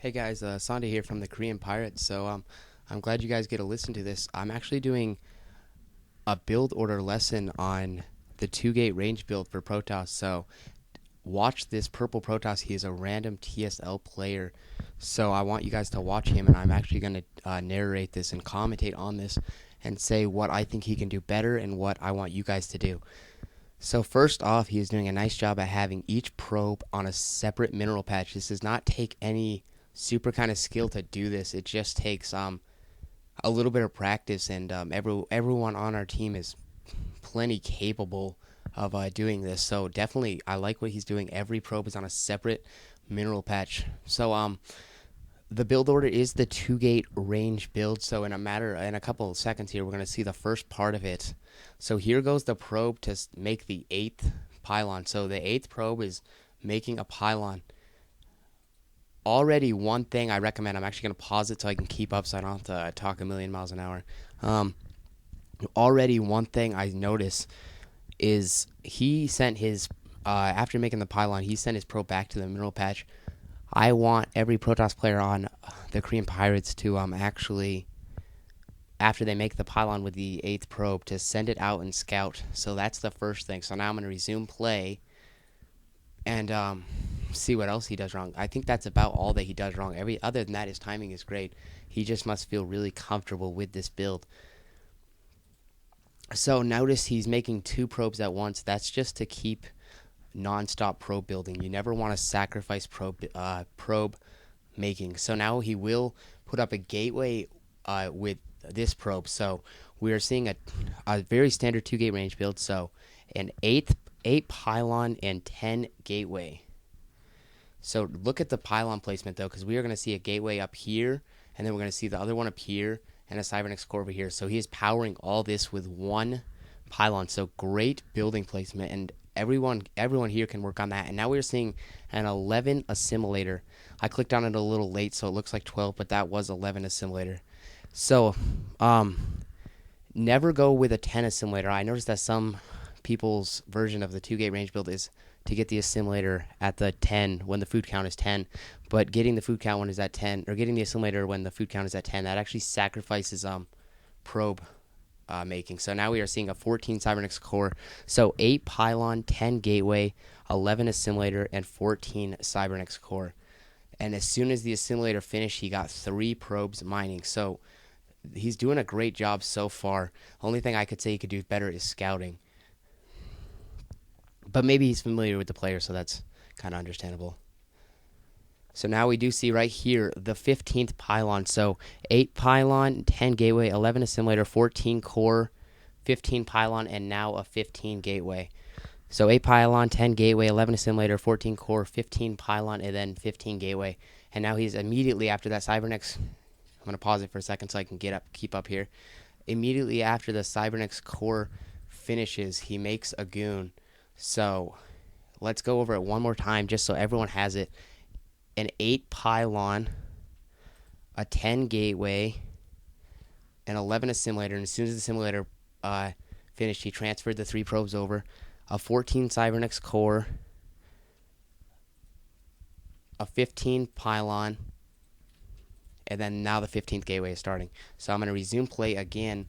Hey guys, Sandy here from the Korean Pirates. I'm glad you guys get to listen to this. I'm actually doing a build order lesson on the two gate range build for Protoss. So watch this purple Protoss. He is a random TSL player. So I want you guys to watch him, and I'm actually going to narrate this and commentate on this and say what I think he can do better and what I want you guys to do. So first off, he is doing a nice job at having each probe on a separate mineral patch. This does not take any super kind of skill to do this. It just takes a little bit of practice, and everyone on our team is plenty capable of doing this. So definitely, I like what he's doing. Every probe is on a separate mineral patch. The build order is the two gate range build. So in a couple of seconds here, we're going to see the first part of it. So here goes the probe to make the eighth pylon. So the eighth probe is making a pylon. Already one thing I recommend, I'm actually going to pause it so I can keep up so I don't have to talk a million miles an hour. Already one thing I notice is he sent his, after making the pylon, he sent his probe back to the mineral patch. I want every Protoss player on the Korean Pirates to actually, after they make the pylon with the eighth probe, to send it out and scout. So that's the first thing. So now I'm going to resume play and see what else he does wrong. I think that's about all that he does wrong. Other than that, his timing is great. He just must feel really comfortable with this build. So notice he's making two probes at once. That's just to keep non-stop probe building. You never want to sacrifice probe making. So now he will put up a gateway with this probe. So we are seeing a very standard two gate range build. So an eight pylon and 10 gateway. So look at the pylon placement though, because we are going to see a gateway up here, and then we're going to see the other one up here, and a Cybernetics core over here. So he is powering all this with one pylon. So great building placement, and everyone here can work on that. And now we're seeing an 11 assimilator. I clicked on it a little late, so it looks like 12, but that was 11 assimilator. So never go with a 10 assimilator. I noticed that some people's version of the two gate range build is to get the assimilator at the 10 when the food count is 10, but getting the food count when it's at 10, or getting the assimilator when the food count is at 10, that actually sacrifices probe making. So now we are seeing a 14 Cybernetics core. So 8 pylon, 10 gateway, 11 assimilator, and 14 Cybernetics core. And as soon as the assimilator finished, he got 3 probes mining. So he's doing a great job so far. Only thing I could say he could do better is scouting. But maybe he's familiar with the player, so that's kind of understandable. So now we do see right here the 15th pylon. So 8 pylon, 10 gateway, 11 assimilator, 14 core, 15 pylon, and now a 15 gateway. So 8 pylon, 10 gateway, 11 assimilator, 14 core, 15 pylon, and then 15 gateway. And now he's immediately after that Cybernetics. I'm going to pause it for a second so I can keep up here. Immediately after the Cybernetics core finishes, he makes a goon. So let's go over it one more time just so everyone has it. An 8 pylon, a 10 gateway, an 11 assimilator, and as soon as the assimilator finished, he transferred the 3 probes over, a 14 Cybernetics core, a 15 pylon, and then now the 15th gateway is starting. So I'm going to resume play again.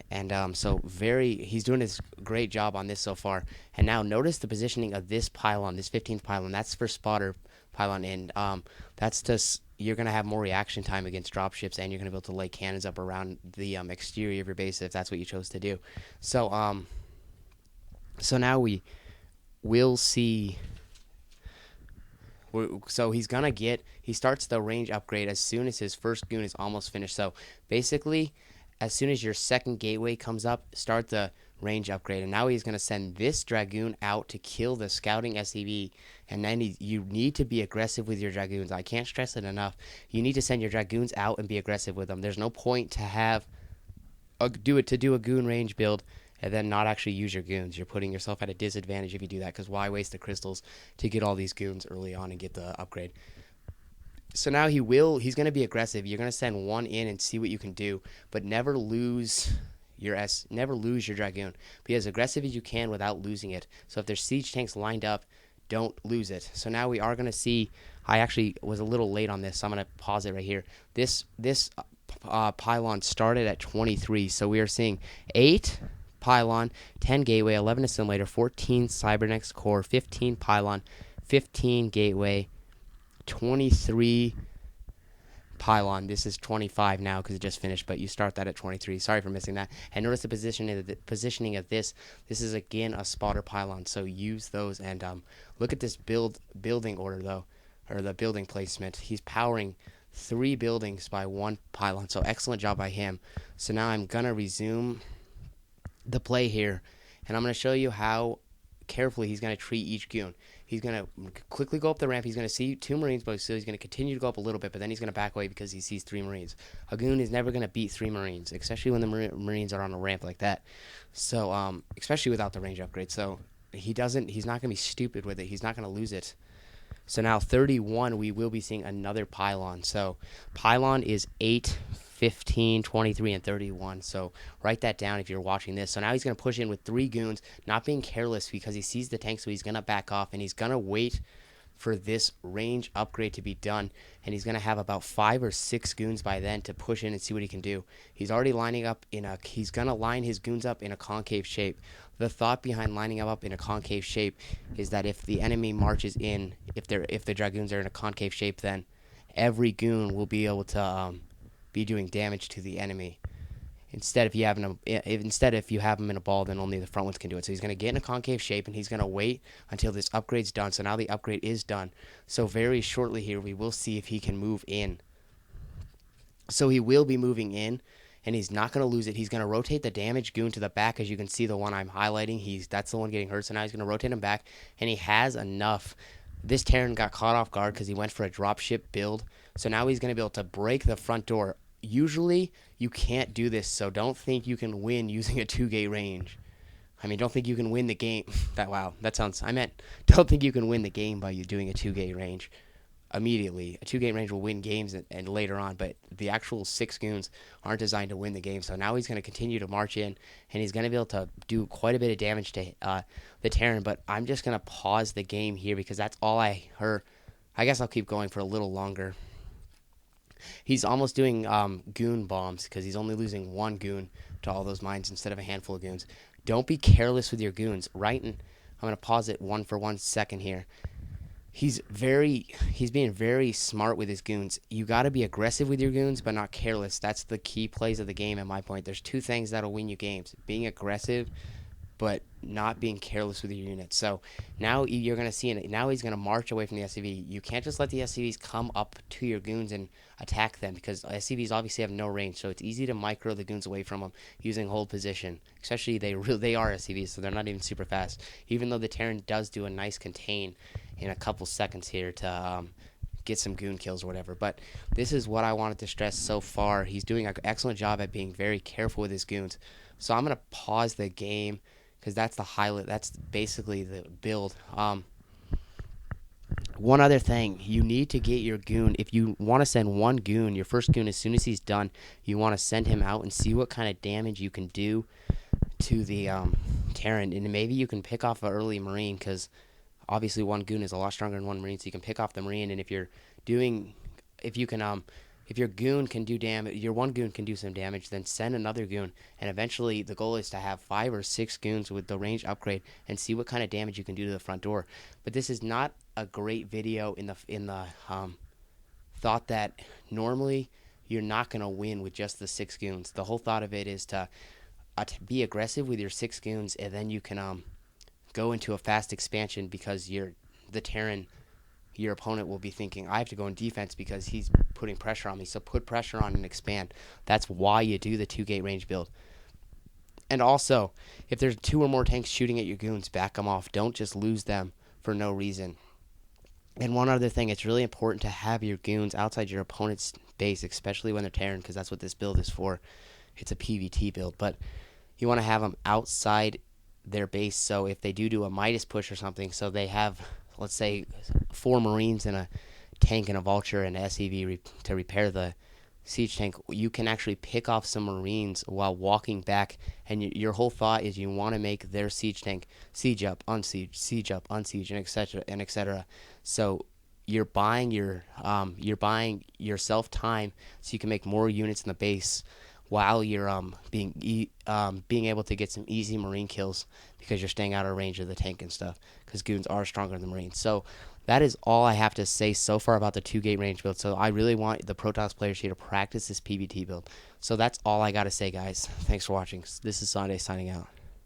And he's doing his great job on this so far. And now notice the positioning of this pylon, this 15th pylon. That's for spotter pylon, and that's just, you're going to have more reaction time against dropships, and you're going to be able to lay cannons up around the exterior of your base if that's what you chose to do. So now we will see. So he starts the range upgrade as soon as his first goon is almost finished. So basically, as soon as your second gateway comes up, start the range upgrade. And now he's going to send this Dragoon out to kill the scouting SCV. And then you need to be aggressive with your Dragoons. I can't stress it enough. You need to send your Dragoons out and be aggressive with them. There's no point to do a goon range build and then not actually use your goons. You're putting yourself at a disadvantage if you do that, because why waste the crystals to get all these goons early on and get the upgrade? So now he's going to be aggressive. You're going to send one in and see what you can do, but never lose your Dragoon. Be as aggressive as you can without losing it. So if there's siege tanks lined up, don't lose it. So now we are going to see, I actually was a little late on this, so I'm going to pause it right here. This pylon started at 23, so we are seeing 8 pylon, 10 gateway, 11 assimilator, 14 cybernetics core, 15 pylon, 15 gateway, 23 pylon. This is 25 now because it just finished, but you start that at 23. Sorry for missing that. And notice the positioning of this. This is again a spotter pylon, so use those. And look at this building order though, or the building placement. He's powering 3 buildings by 1 pylon, so excellent job by him. So now I'm gonna resume the play here, and I'm gonna show you how carefully he's gonna treat each goon. He's going to quickly go up the ramp. He's going to see 2 Marines, but so he's going to continue to go up a little bit, but then he's going to back away because he sees 3 Marines. A goon is never going to beat 3 Marines, especially when the Marines are on a ramp like that. So, especially without the range upgrade. So, he's not going to be stupid with it. He's not going to lose it. So now 31, we will be seeing another pylon. So, pylon is 8, 15, 23, and 31. So write that down if you're watching this. So now he's going to push in with 3 goons, not being careless because he sees the tank, so he's going to back off, and he's going to wait for this range upgrade to be done, and he's going to have about 5 or 6 goons by then to push in and see what he can do. He's already lining up he's going to line his goons up in a concave shape. The thought behind lining up in a concave shape is that if the enemy marches in, if the dragoons are in a concave shape, then every goon will be able to be doing damage to the enemy. Instead, if you have them in a ball, then only the front ones can do it. So he's going to get in a concave shape, and he's going to wait until this upgrade's done. So now the upgrade is done. So very shortly here, we will see if he can move in. So he will be moving in, and he's not going to lose it. He's going to rotate the damaged goon to the back, as you can see the one I'm highlighting. That's the one getting hurt. So now he's going to rotate him back, and he has enough. This Terran got caught off guard because he went for a dropship build. So now he's going to be able to break the front door. Usually, you can't do this, so don't think you can win using a 2-gate range. I mean, don't think you can win the game. Don't think you can win the game by you doing a 2-gate range immediately. A 2-gate range will win games and later on, but the actual 6 goons aren't designed to win the game. So now he's going to continue to march in, and he's going to be able to do quite a bit of damage to the Terran, but I'm just going to pause the game here because that's all I heard. I guess I'll keep going for a little longer. He's almost doing goon bombs because he's only losing 1 goon to all those mines instead of a handful of goons. Don't be careless with your goons. I'm going to pause it for 1 second here. He's being very smart with his goons. You got to be aggressive with your goons, but not careless. That's the key plays of the game at my point. There's 2 things that'll win you games. Being aggressive, but not being careless with your units. So now you're going to see it. Now he's going to march away from the SCV. You can't just let the SCVs come up to your goons and attack them because SCVs obviously have no range. So it's easy to micro the goons away from them using hold position. Especially they are SCVs, so they're not even super fast. Even though the Terran does do a nice contain in a couple seconds here to get some goon kills or whatever. But this is what I wanted to stress so far. He's doing an excellent job at being very careful with his goons. So I'm going to pause the game because that's the highlight. That's basically the build. One other thing, you need to get your goon. If you want to send 1 goon, your first goon, as soon as he's done, you want to send him out and see what kind of damage you can do to the Terran. And maybe you can pick off an early Marine because obviously 1 goon is a lot stronger than 1 Marine, so you can pick off the Marine. And if your goon can do damage, your 1 goon can do some damage, then send another goon. And eventually the goal is to have 5 or 6 goons with the range upgrade and see what kind of damage you can do to the front door. But this is not a great video in the thought that normally you're not going to win with just the 6 goons. The whole thought of it is to be aggressive with your 6 goons, and then you can go into a fast expansion because the Terran, your opponent will be thinking, I have to go in defense because he's putting pressure on me. So put pressure on and expand. That's why you do the 2-gate range build. And also, if there's 2 or more tanks shooting at your goons, back them off. Don't just lose them for no reason. And one other thing, it's really important to have your goons outside your opponent's base, especially when they're Terran, because that's what this build is for. It's a PvT build. But you want to have them outside their base, so if they do a Midas push or something, so they have, let's say, 4 Marines and a tank and a vulture and an SCV to repair the siege tank, you can actually pick off some Marines while walking back, and your whole thought is you want to make their siege tank siege up, unsiege, and etc. and etc. So you're buying yourself time so you can make more units in the base while you're being able to get some easy Marine kills because you're staying out of range of the tank and stuff because goons are stronger than Marines. So that is all I have to say so far about the 2 gate range build. So I really want the Protoss players here to practice this PvT build. So that's all I got to say, guys. Thanks for watching. This is Sunday signing out.